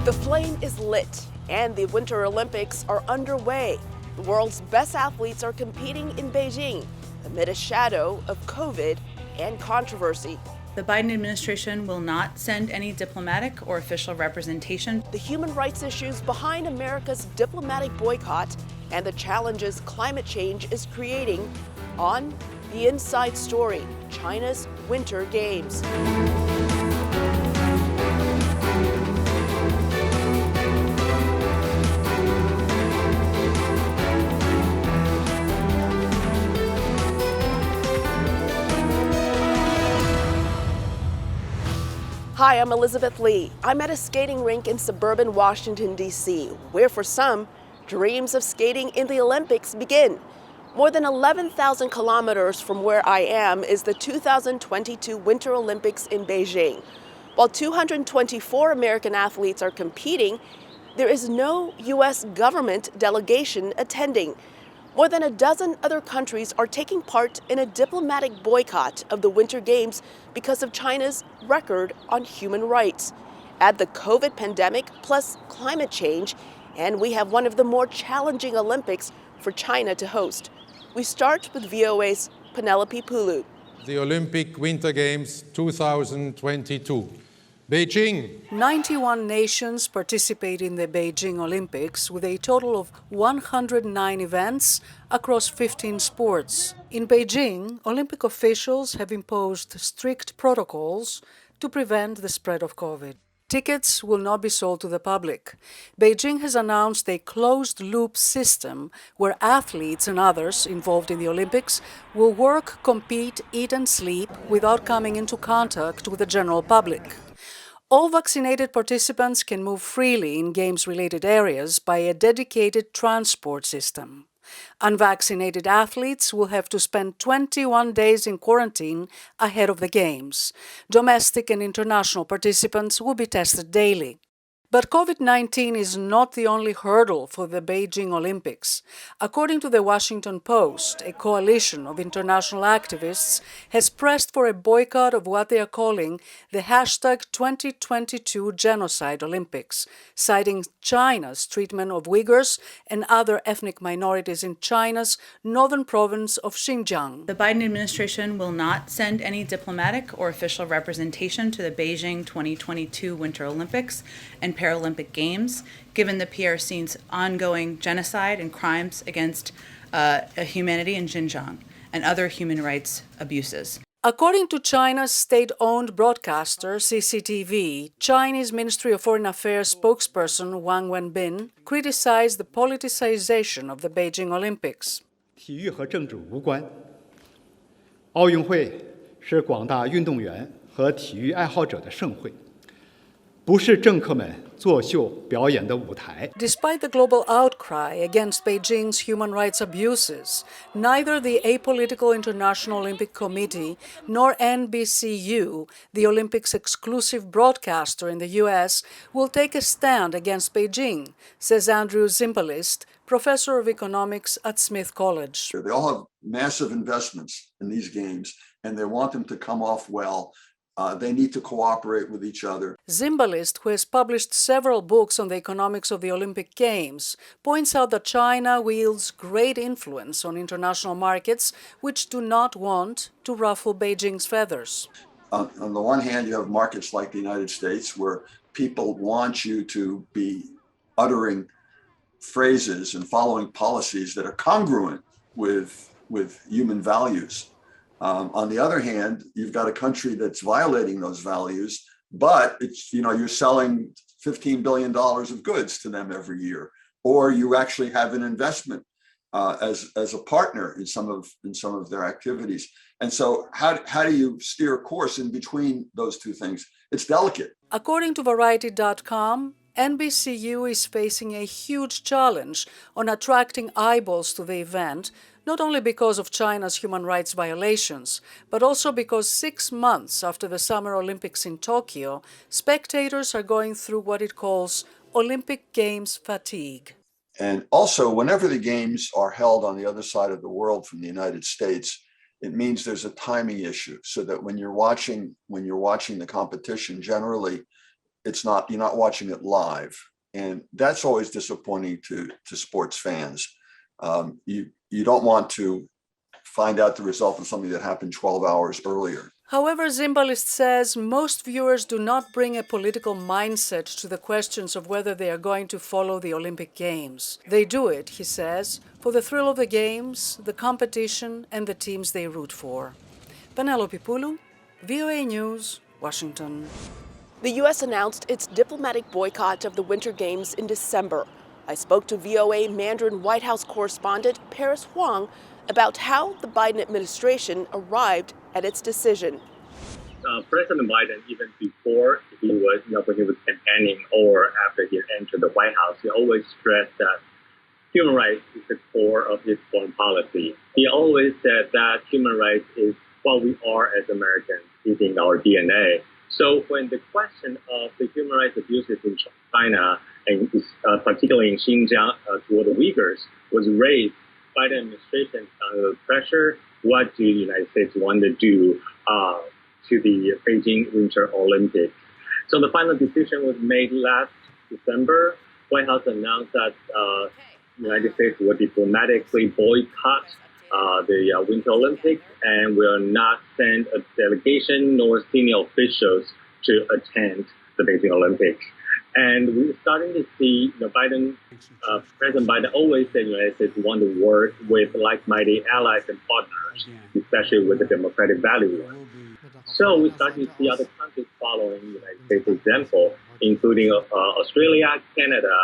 The flame is lit, and the Winter Olympics are underway. The world's best athletes are competing in Beijing amid a shadow of COVID and controversy. The Biden administration will not send any diplomatic or official representation. The human rights issues behind America's diplomatic boycott and the challenges climate change is creating on The Inside Story, China's Winter Games. Hi, I'm Elizabeth Lee. I'm at a skating rink in suburban Washington, D.C., where for some, dreams of skating in the Olympics begin. More than 11,000 kilometers from where I am is the 2022 Winter Olympics in Beijing. While 224 American athletes are competing, there is no U.S. government delegation attending. More than a dozen other countries are taking part in a diplomatic boycott of the Winter Games because of China's record on human rights. Add the COVID pandemic plus climate change, and we have one of the more challenging Olympics for China to host. We start with VOA's Penelope Pulu. The Olympic Winter Games 2022. Beijing. 91 nations participate in the Beijing Olympics with a total of 109 events across 15 sports. In Beijing, Olympic officials have imposed strict protocols to prevent the spread of COVID. Tickets will not be sold to the public. Beijing has announced a closed-loop system where athletes and others involved in the Olympics will work, compete, eat and sleep without coming into contact with the general public. All vaccinated participants can move freely in games-related areas by a dedicated transport system. Unvaccinated athletes will have to spend 21 days in quarantine ahead of the Games. Domestic and international participants will be tested daily. But COVID-19 is not the only hurdle for the Beijing Olympics. According to the Washington Post, a coalition of international activists has pressed for a boycott of what they are calling the hashtag 2022 Genocide Olympics, citing China's treatment of Uyghurs and other ethnic minorities in China's northern province of Xinjiang. The Biden administration will not send any diplomatic or official representation to the Beijing 2022 Winter Olympics and Paralympic Games, given the PRC's ongoing genocide and crimes against humanity in Xinjiang and other human rights abuses. According to China's state-owned broadcaster, CCTV, Chinese Ministry of Foreign Affairs spokesperson Wang Wenbin criticized the politicization of the Beijing Olympics. 体育和政治无关，奥运会是广大运动员和体育爱好者的盛会。 不是政客们作秀表演的舞台。 Despite the global outcry against Beijing's human rights abuses, neither the Apolitical International Olympic Committee nor NBCU, the Olympics' exclusive broadcaster in the U.S., will take a stand against Beijing, says Andrew Zimbalist, professor of economics at Smith College. They all have massive investments in these games, and they want them to come off well. They need to cooperate with each other. Zimbalist, who has published several books on the economics of the Olympic Games, points out that China wields great influence on international markets which do not want to ruffle Beijing's feathers. On the one hand, you have markets like the United States where people want you to be uttering phrases and following policies that are congruent with human values. On the other hand, you've got a country that's violating those values, but it's, you're selling $15 billion of goods to them every year, or you actually have an investment as a partner in some of their activities. And so how do you steer a course in between those two things? It's delicate. According to Variety.com, NBCU is facing a huge challenge on attracting eyeballs to the event, not only because of China's human rights violations, but also because 6 months after the Summer Olympics in Tokyo, spectators are going through what it calls Olympic Games fatigue. And also, whenever the games are held on the other side of the world from the United States, it means there's a timing issue, so that when you're watching the competition, generally it's not, you're not watching it live. And that's always disappointing to sports fans. You don't want to find out the result of something that happened 12 hours earlier. However, Zimbalist says most viewers do not bring a political mindset to the questions of whether they are going to follow the Olympic Games. They do it, he says, for the thrill of the Games, the competition, and the teams they root for. Penelope Pulu, VOA News, Washington. The U.S. announced its diplomatic boycott of the Winter Games in December. I spoke to VOA Mandarin White House correspondent Paris Huang about how the Biden administration arrived at its decision. President Biden, even before he was, when he was campaigning or after he entered the White House, he always stressed that human rights is the core of his foreign policy. He always said that human rights is what we are as Americans, is in our DNA. So when the question of the human rights abuses in China, and particularly in Xinjiang toward the Uyghurs, was raised by the administration under pressure, what do the United States want to do to the Beijing Winter Olympics? So the final decision was made last December. White House announced that the United States will diplomatically boycott the Winter Olympics and will not send a delegation nor senior officials to attend the Beijing Olympics. And we're starting to see, President Biden always said the United States want to work with like-minded allies and partners, especially with the democratic values. So we start to see other countries following the United States example, including Australia, Canada,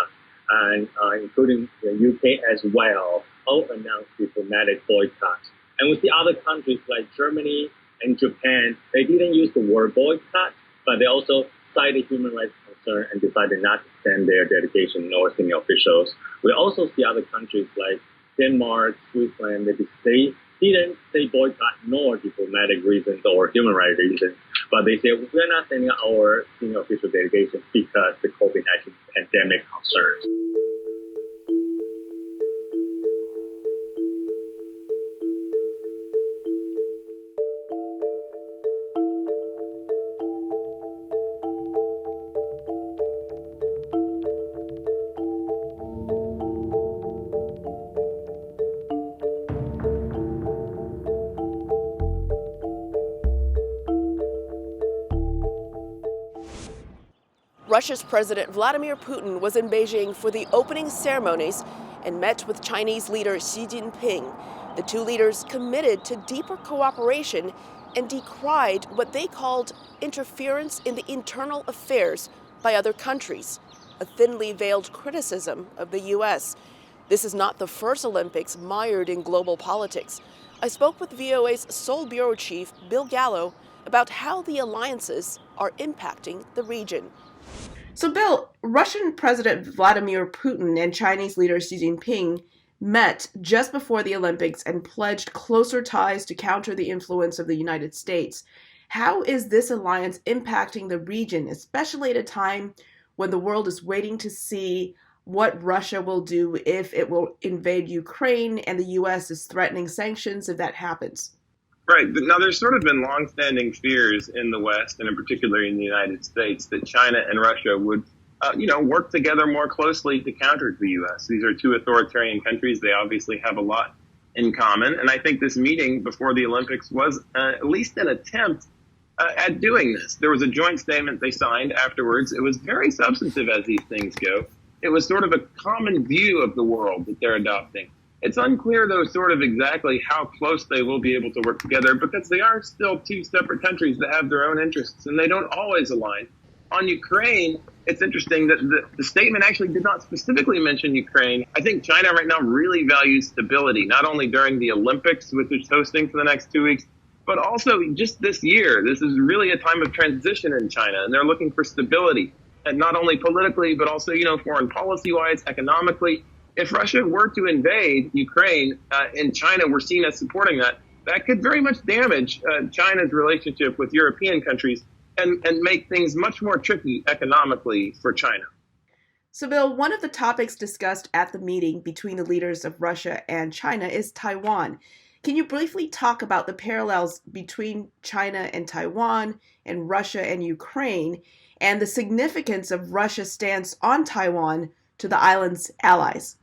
and including the UK as well, all announced diplomatic boycotts. And we see other countries like Germany and Japan, they didn't use the word boycott, but they also cited human rights concern and decided not to send their delegation nor senior officials. We also see other countries like Denmark, Switzerland, they didn't say boycott nor diplomatic reasons or human rights reasons, but they said we're not sending our senior official delegations because the COVID-19 pandemic concerns. Russia's President Vladimir Putin was in Beijing for the opening ceremonies and met with Chinese leader Xi Jinping. The two leaders committed to deeper cooperation and decried what they called interference in the internal affairs by other countries, a thinly veiled criticism of the U.S. This is not the first Olympics mired in global politics. I spoke with VOA's Seoul bureau chief, Bill Gallo, about how the alliances are impacting the region. So, Bill, Russian President Vladimir Putin and Chinese leader Xi Jinping met just before the Olympics and pledged closer ties to counter the influence of the United States. How is this alliance impacting the region, especially at a time when the world is waiting to see what Russia will do if it will invade Ukraine and the U.S. is threatening sanctions if that happens? Right. Now, there's sort of been longstanding fears in the West, and in particular in the United States, that China and Russia would, work together more closely to counter the U.S. These are two authoritarian countries. They obviously have a lot in common. And I think this meeting before the Olympics was at least an attempt at doing this. There was a joint statement they signed afterwards. It was very substantive as these things go. It was sort of a common view of the world that they're adopting. It's unclear, though, sort of exactly how close they will be able to work together because they are still two separate countries that have their own interests, and they don't always align. On Ukraine, it's interesting that the statement actually did not specifically mention Ukraine. I think China right now really values stability, not only during the Olympics, which it's hosting for the next 2 weeks, but also just this year. This is really a time of transition in China, and they're looking for stability, and not only politically, but also, foreign policy-wise, economically. If Russia were to invade Ukraine and China were seen as supporting that, that could very much damage China's relationship with European countries and make things much more tricky economically for China. So, Bill, one of the topics discussed at the meeting between the leaders of Russia and China is Taiwan. Can you briefly talk about the parallels between China and Taiwan and Russia and Ukraine? and the significance of Russia's stance on Taiwan to the island's allies.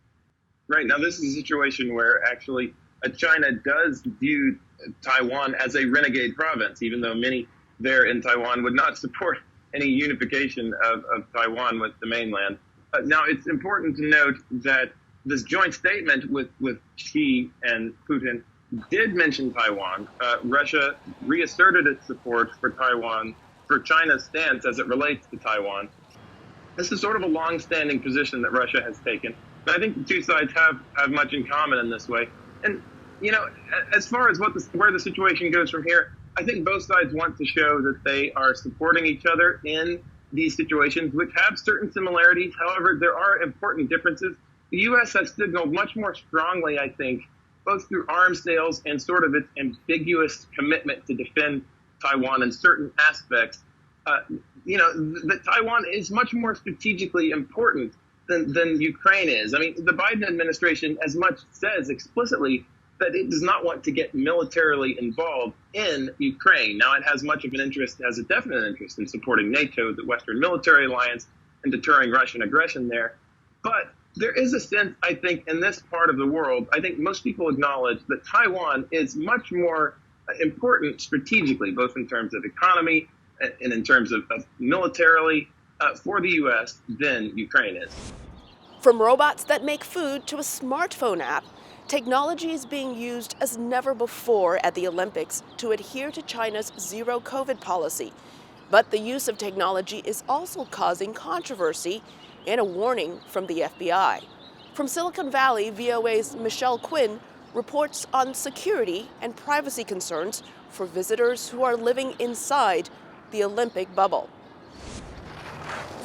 Right. Now, this is a situation where actually China does view Taiwan as a renegade province, even though many there in Taiwan would not support any unification of Taiwan with the mainland. Now, it's important to note that this joint statement with Xi and Putin did mention Taiwan. Russia reasserted its support for Taiwan, for China's stance as it relates to Taiwan. This is sort of a long-standing position that Russia has taken. And I think the two sides have much in common in this way. And, you know, as far as where the situation goes from here, I think both sides want to show that they are supporting each other in these situations, which have certain similarities. However, there are important differences. The U.S. has signaled much more strongly, I think, both through arms sales and sort of its ambiguous commitment to defend Taiwan in certain aspects, that Taiwan is much more strategically important than Ukraine is. I mean, the Biden administration as much says explicitly that it does not want to get militarily involved in Ukraine. Now, it has much of an interest, has a definite interest in supporting NATO, the Western military alliance, and deterring Russian aggression there. But there is a sense, I think, in this part of the world, I think most people acknowledge that Taiwan is much more important strategically, both in terms of economy and in terms of militarily for the U.S. than Ukraine is. From robots that make food to a smartphone app, technology is being used as never before at the Olympics to adhere to China's zero COVID policy. But the use of technology is also causing controversy and a warning from the FBI. From Silicon Valley, VOA's Michelle Quinn reports on security and privacy concerns for visitors who are living inside the Olympic bubble.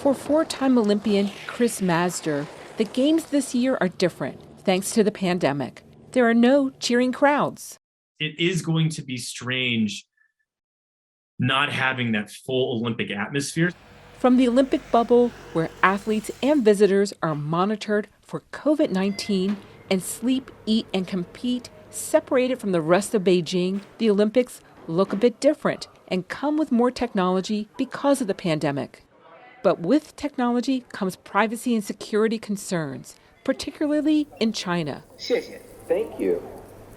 For four-time Olympian Chris Mazder, the games this year are different thanks to the pandemic. There are no cheering crowds. It is going to be strange not having that full Olympic atmosphere. From the Olympic bubble, where athletes and visitors are monitored for COVID-19 and sleep, eat, and compete, separated from the rest of Beijing, the Olympics look a bit different and come with more technology because of the pandemic. But with technology comes privacy and security concerns, particularly in China. Thank you.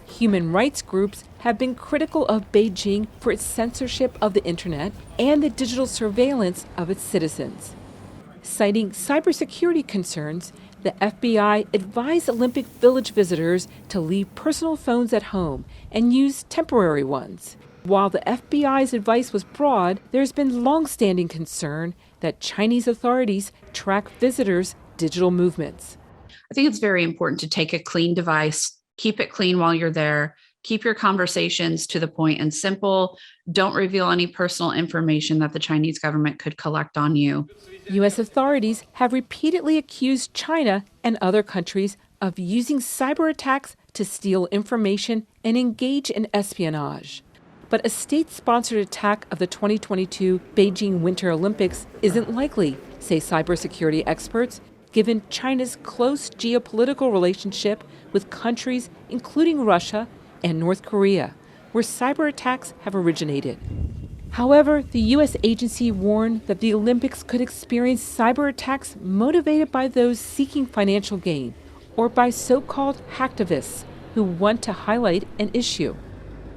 Human rights groups have been critical of Beijing for its censorship of the internet and the digital surveillance of its citizens. Citing cybersecurity concerns, the FBI advised Olympic Village visitors to leave personal phones at home and use temporary ones. While the FBI's advice was broad, there's been long-standing concern that Chinese authorities track visitors' digital movements. I think it's very important to take a clean device, keep it clean while you're there, keep your conversations to the point and simple. Don't reveal any personal information that the Chinese government could collect on you. U.S. authorities have repeatedly accused China and other countries of using cyber attacks to steal information and engage in espionage. But a state-sponsored attack of the 2022 Beijing Winter Olympics isn't likely, say cybersecurity experts, given China's close geopolitical relationship with countries including Russia and North Korea, where cyber attacks have originated. However, the U.S. agency warned that the Olympics could experience cyber attacks motivated by those seeking financial gain or by so-called hacktivists who want to highlight an issue.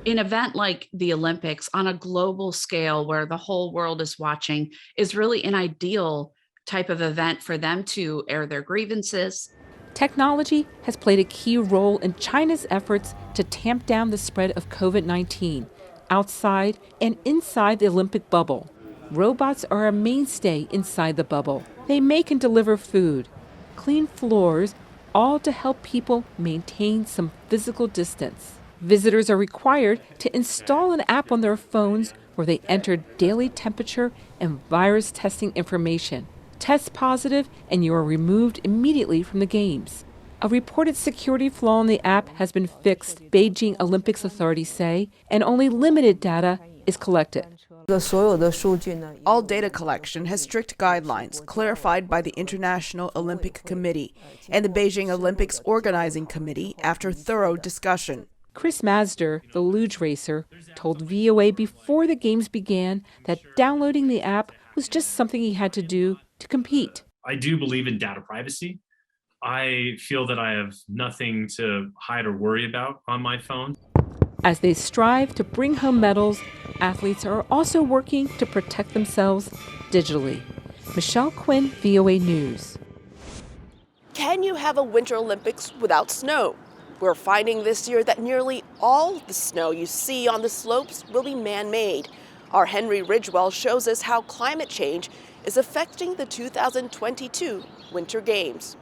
An event like the Olympics on a global scale where the whole world is watching is really an ideal type of event for them to air their grievances. Technology has played a key role in China's efforts to tamp down the spread of COVID-19 outside and inside the Olympic bubble. Robots are a mainstay inside the bubble. They make and deliver food, clean floors, all to help people maintain some physical distance. Visitors are required to install an app on their phones where they enter daily temperature and virus testing information. Test positive and you are removed immediately from the games. A reported security flaw in the app has been fixed, Beijing Olympics authorities say, and only limited data is collected. All data collection has strict guidelines clarified by the International Olympic Committee and the Beijing Olympics Organizing Committee after thorough discussion. Chris Mazder, the luge racer, told VOA before the games began that downloading the app was just something he had to do to compete. I do believe in data privacy. I feel that I have nothing to hide or worry about on my phone. As they strive to bring home medals, athletes are also working to protect themselves digitally. Michelle Quinn, VOA News. Can you have a Winter Olympics without snow? We're finding this year that nearly all the snow you see on the slopes will be man-made. Our Henry Ridgewell shows us how climate change is affecting the 2022 Winter Games.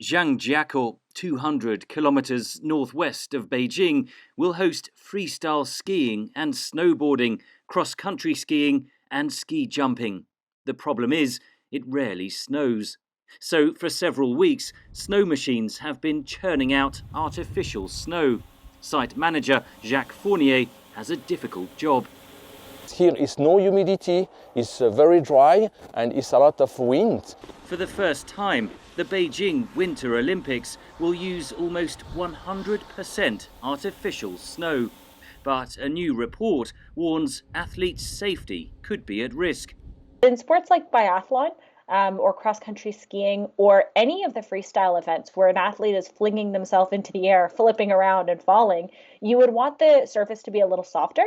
Zhangjiakou, 200 kilometers northwest of Beijing, will host freestyle skiing and snowboarding, cross-country skiing and ski jumping. The problem is, it rarely snows. So for several weeks, snow machines have been churning out artificial snow. Site manager Jacques Fournier has a difficult job. Here is no humidity, it's very dry and it's a lot of wind. For the first time, the Beijing Winter Olympics will use almost 100% artificial snow. But a new report warns athletes' safety could be at risk. In sports like biathlon or cross-country skiing or any of the freestyle events where an athlete is flinging themselves into the air, flipping around and falling, you would want the surface to be a little softer.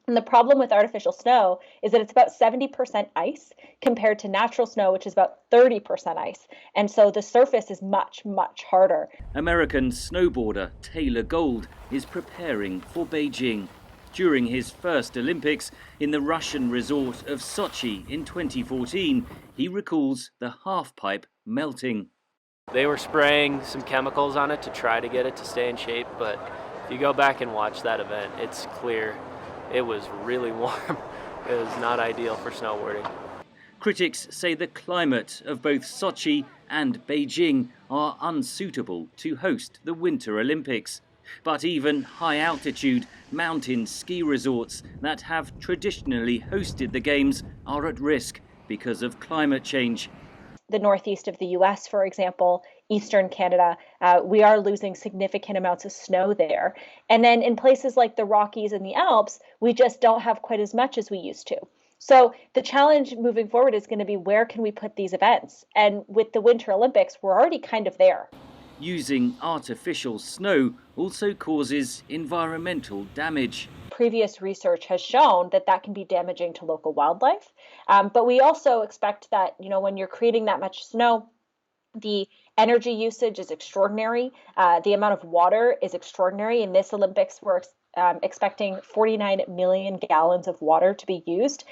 And the problem with artificial snow is that it's about 70% ice compared to natural snow, which is about 30% ice. And so the surface is much, much harder. American snowboarder Taylor Gold is preparing for Beijing. During his first Olympics in the Russian resort of Sochi in 2014, he recalls the halfpipe melting. They were spraying some chemicals on it to try to get it to stay in shape, but if you go back and watch that event, it's clear it was really warm. It was not ideal for snowboarding. Critics say the climate of both Sochi and Beijing are unsuitable to host the Winter Olympics. But even high-altitude mountain ski resorts that have traditionally hosted the Games are at risk because of climate change. The northeast of the U.S., for example, eastern Canada, we are losing significant amounts of snow there. And then in places like the Rockies and the Alps, we just don't have quite as much as we used to. So the challenge moving forward is going to be, where can we put these events? And with the Winter Olympics, we're already kind of there. Using artificial snow also causes environmental damage. Previous research has shown that that can be damaging to local wildlife. But we also expect that, when you're creating that much snow, the energy usage is extraordinary. The amount of water is extraordinary. In this Olympics, we're expecting 49 million gallons of water to be used.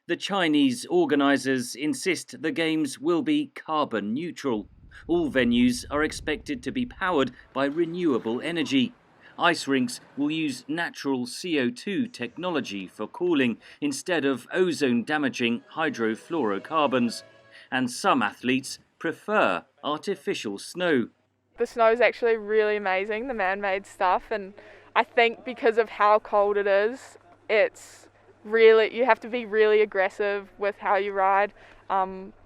The Chinese organisers insist the Games will be carbon neutral. All venues are expected to be powered by renewable energy. Ice rinks will use natural CO2 technology for cooling instead of ozone-damaging hydrofluorocarbons. And some athletes prefer artificial snow. The snow is actually really amazing, the man-made stuff, and I think because of how cold it is, you have to be really aggressive with how you ride,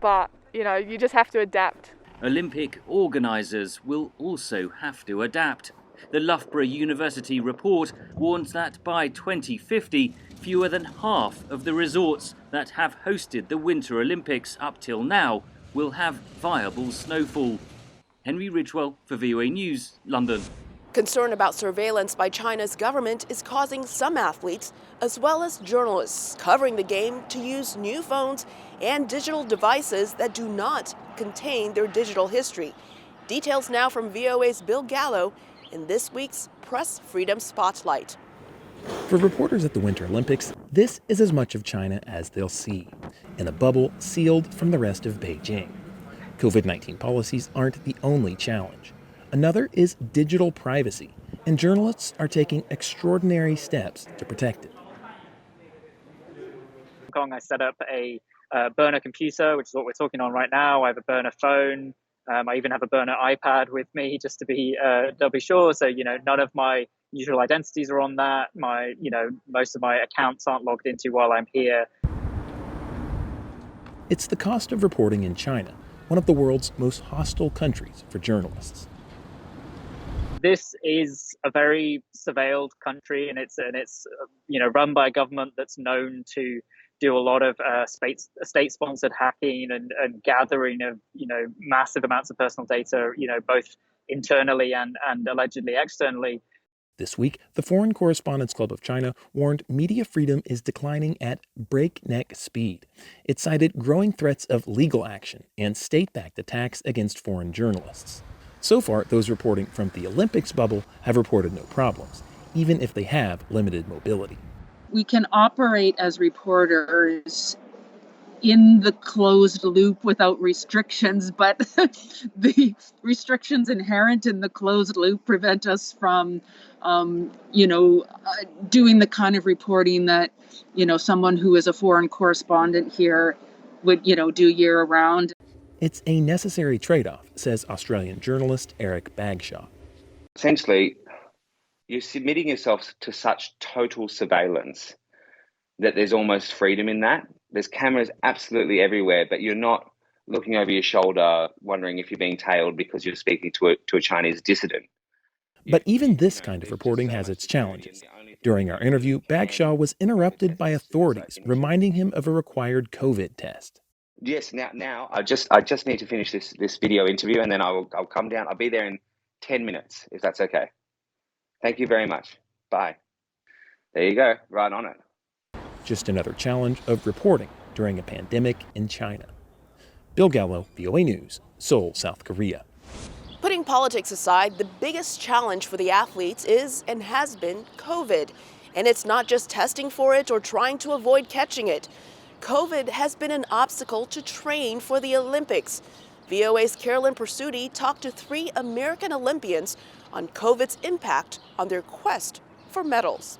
but you just have to adapt. Olympic organisers will also have to adapt. The Loughborough University report warns that by 2050, fewer than half of the resorts that have hosted the Winter Olympics up till now will have viable snowfall. Henry Ridgewell for VOA News, London. Concern about surveillance by China's government is causing some athletes, as well as journalists covering the game, to use new phones and digital devices that do not contain their digital history. Details now from VOA's Bill Gallo in this week's Press Freedom Spotlight. For reporters at the Winter Olympics, this is as much of China as they'll see, in a bubble sealed from the rest of Beijing. COVID-19 policies aren't the only challenge. Another is digital privacy, and journalists are taking extraordinary steps to protect it. Hong Kong, I set up a burner computer, which is what we're talking on right now. I have a burner phone. I even have a burner iPad with me just to be doubly sure. So, none of my usual identities are on that. Most of my accounts aren't logged into while I'm here. It's the cost of reporting in China, one of the world's most hostile countries for journalists. This is a very surveilled country, and it's run by a government that's known to do a lot of state-sponsored hacking and gathering of, massive amounts of personal data, both internally and allegedly externally. This week, the Foreign Correspondents Club of China warned media freedom is declining at breakneck speed. It cited growing threats of legal action and state-backed attacks against foreign journalists. So far, those reporting from the Olympics bubble have reported no problems, even if they have limited mobility. We can operate as reporters in the closed loop without restrictions, but the restrictions inherent in the closed loop prevent us from, doing the kind of reporting that, someone who is a foreign correspondent here would, do year round. It's a necessary trade-off, says Australian journalist Eric Bagshaw. Essentially, you're submitting yourself to such total surveillance that there's almost freedom in that. There's cameras absolutely everywhere, but you're not looking over your shoulder wondering if you're being tailed because you're speaking to a Chinese dissident. But even this kind of reporting has its challenges. During our interview, Bagshaw was interrupted by authorities, reminding him of a required COVID test. Yes, now I just need to finish this video interview, and then I'll come down. I'll be there in 10 minutes, if that's okay. Thank you very much. Bye. There you go, right on it. Just another challenge of reporting during a pandemic in China. Bill Gallo, VOA News, Seoul, South Korea. Putting politics aside, the biggest challenge for the athletes is and has been COVID. And it's not just testing for it or trying to avoid catching it. COVID has been an obstacle to train for the Olympics. VOA's Carolyn Pursuti talked to 3 American Olympians on COVID's impact on their quest for medals.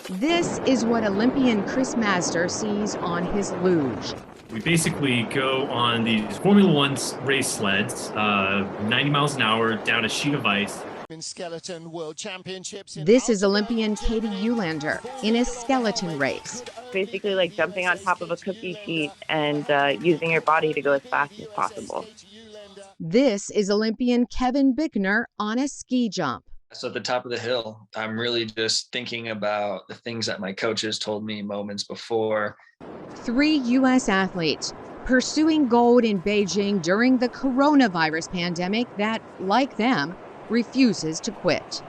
This is what Olympian Chris Master sees on his luge. We basically go on these Formula One race sleds, 90 miles an hour down a sheet of ice. Skeleton World Championships. This is Olympian Katie Eulander in a skeleton race. Basically like jumping on top of a cookie sheet and using your body to go as fast as possible. This is Olympian Kevin Bickner on a ski jump. So at the top of the hill, I'm really just thinking about the things that my coaches told me moments before. 3 U.S. athletes pursuing gold in Beijing during the coronavirus pandemic that, like them, refuses to quit.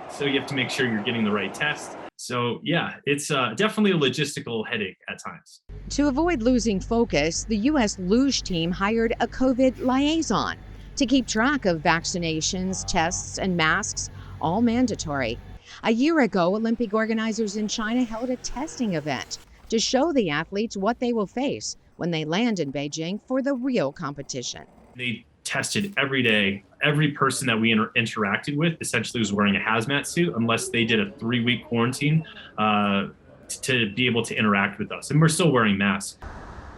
So you have to make sure you're getting the right test. So yeah, it's definitely a logistical headache at times. To avoid losing focus, the U.S. luge team hired a COVID liaison to keep track of vaccinations, tests, and masks, all mandatory. A year ago, Olympic organizers in China held a testing event to show the athletes what they will face when they land in Beijing for the real competition. They tested every day. Every person that we interacted with essentially was wearing a hazmat suit unless they did a 3-week quarantine to be able to interact with us. And we're still wearing masks.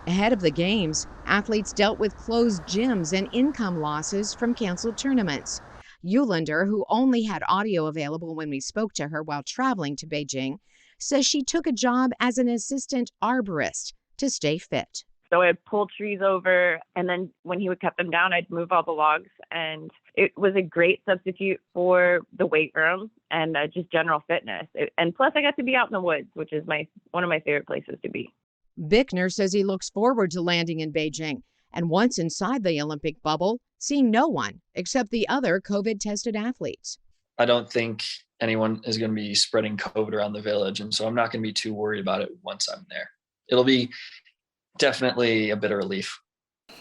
Ahead of the games, athletes dealt with closed gyms and income losses from canceled tournaments. Eulander, who only had audio available when we spoke to her while traveling to Beijing, says she took a job as an assistant arborist to stay fit. So I'd pull trees over, and then when he would cut them down, I'd move all the logs. And it was a great substitute for the weight room and just general fitness. And plus, I got to be out in the woods, which is one of my favorite places to be. Bickner says he looks forward to landing in Beijing, and once inside the Olympic bubble, seeing no one except the other COVID-tested athletes. I don't think anyone is going to be spreading COVID around the village, and so I'm not going to be too worried about it once I'm there. It'll be definitely a bit of relief.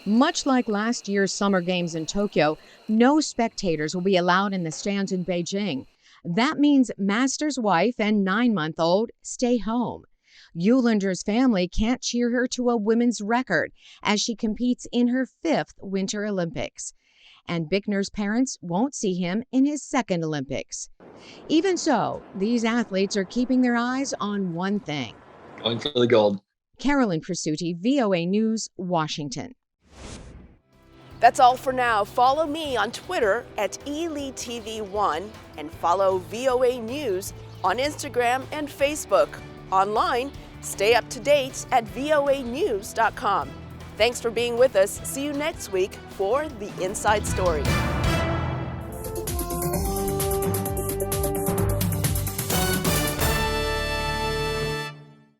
Much like last year's Summer Games in Tokyo, no spectators will be allowed in the stands in Beijing. That means Master's wife and 9-month-old stay home. Eulander's family can't cheer her to a women's record as she competes in her 5th Winter Olympics. And Bickner's parents won't see him in his 2nd Olympics. Even so, these athletes are keeping their eyes on one thing. Going for the gold. Carolyn Pursuti, VOA News, Washington. That's all for now. Follow me on Twitter at EliTV1 and follow VOA News on Instagram and Facebook. Online, stay up to date at voanews.com. Thanks for being with us. See you next week for The Inside Story.